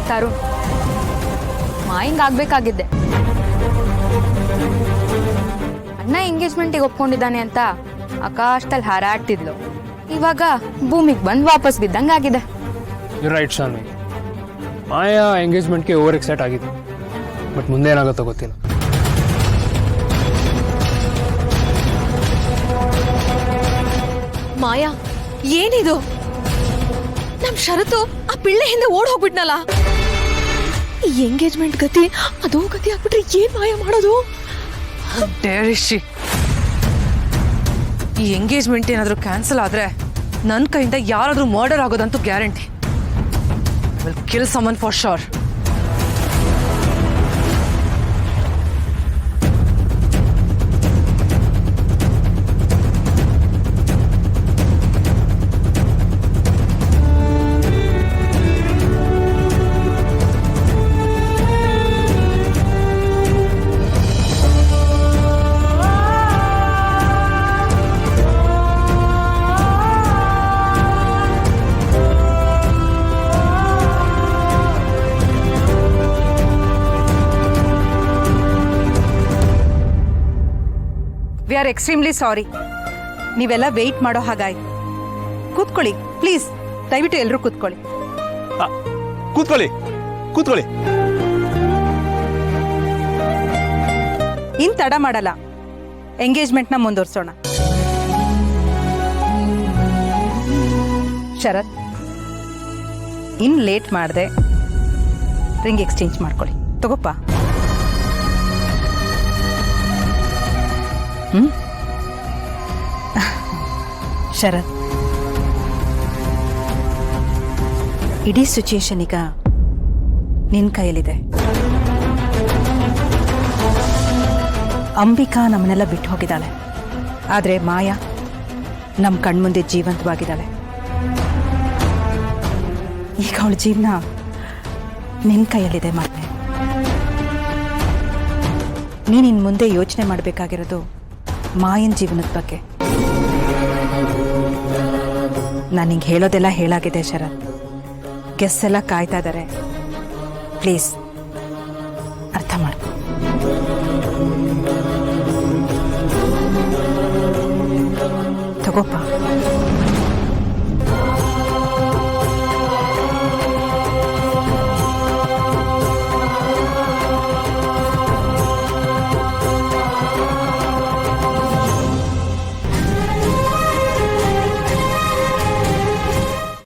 ತರುಣ್ ಮಾಯಿಂಗ್ ಆಗ್ಬೇಕಾಗಿದ್ದೆ. ಅಣ್ಣ ಎಂಗೇಜ್ಮೆಂಟಿಗೆ ಒಪ್ಕೊಂಡಿದ್ದಾನೆ ಅಂತ ಆಕಾಶದಲ್ಲಿ ಹಾರಾಡ್ತಿದ್ಲು. ಇವಾಗ ಭೂಮಿಗೆ ಬಂದು ವಾಪಸ್ ಬಿದ್ದಂಗಾಗಿದೆ. You right Shanvi. ಮಾಯಾ ಎಂಗೇಜ್ಮೆಂಟ್ಗೆ ಓವರ್ ಎಕ್ಸೈಟ್ ಆಗಿದೆ. ಬಟ್ ಮುಂದೆ ಏನಾಗುತ್ತೋ ಗೊತ್ತಿಲ್ಲ. ಮಾಯಾ, ಏನಿದು? ನಮ್ ಶರತ್ತು ಆ ಪಿಳ್ಳೆ ಹಿಂದೆ ಓಡ್ ಹೋಗ್ಬಿಟ್ನಲ್ಲ. ಈ ಎಂಗೇಜ್ಮೆಂಟ್ ಗತಿ ಅದೋ ಗತಿ ಆಗ್ಬಿಟ್ರೆ ಏನ್ ಮಾಯಾ ಮಾಡೋದು? ಡೇರಿಶಿ, ಈ ಎಂಗೇಜ್ಮೆಂಟ್ ಏನಾದರೂ ಕ್ಯಾನ್ಸಲ್ ಆದ್ರೆ ನನ್ನ ಕೈಯಿಂದ ಯಾರಾದ್ರೂ ಮರ್ಡರ್ ಆಗೋದಂತೂ guarantee. I will kill someone for sure. We are extremely sorry. ನೀವೆಲ್ಲ ವೆಯ್ಟ್ ಮಾಡೋ ಹಾಗಾಯ್ತು. ಕೂತ್ಕೊಳ್ಳಿ ಪ್ಲೀಸ್, ದಯವಿಟ್ಟು ಎಲ್ಲರೂ ಕೂತ್ಕೊಳ್ಳಿ. ಕೂತ್ಕೊಳ್ಳಿ ಕೂತ್ಕೊಳ್ಳಿ. ಇನ್ ತಡ ಮಾಡಲ್ಲ, ಎಂಗೇಜ್ಮೆಂಟ್ನ ಮುಂದುವರ್ಸೋಣ. ಶರತ್, ಇನ್ ಲೇಟ್ ಮಾಡಿದೆ, ರಿಂಗ್ ಎಕ್ಸ್ಚೇಂಜ್ ಮಾಡ್ಕೊಳ್ಳಿ. ತಗೋಪ್ಪ. ಶರತ್, ಇಡೀ ಸಿಚುಯೇಷನ್ ಈಗ ನಿನ್ನ ಕೈಯಲ್ಲಿದೆ. ಅಂಬಿಕಾ ನಮ್ಮನ್ನೆಲ್ಲ ಬಿಟ್ಟು ಹೋಗಿದ್ದಾಳೆ, ಆದರೆ ಮಾಯಾ ನಮ್ಮ ಕಣ್ಮುಂದೆ ಜೀವಂತವಾಗಿದ್ದಾಳೆ. ಈಗ ಅವಳ ಜೀವನ ನಿನ್ನ ಕೈಯಲ್ಲಿದೆ. ಮತ್ತೆ ನೀನಿನ್ ಮುಂದೆ ಯೋಚನೆ ಮಾಡಬೇಕಾಗಿರೋದು ಮಾಯನ್ ಜೀವನದ ಬಗ್ಗೆ. ನಾನು ನಿಂಗೆ ಹೇಳೋದೆಲ್ಲ ಹೇಳಾಗಿದೆ ಶರತ್. ಗೆಸ್ ಎಲ್ಲ ಕಾಯ್ತಾ ಇದ್ದಾರೆ. ಪ್ಲೀಸ್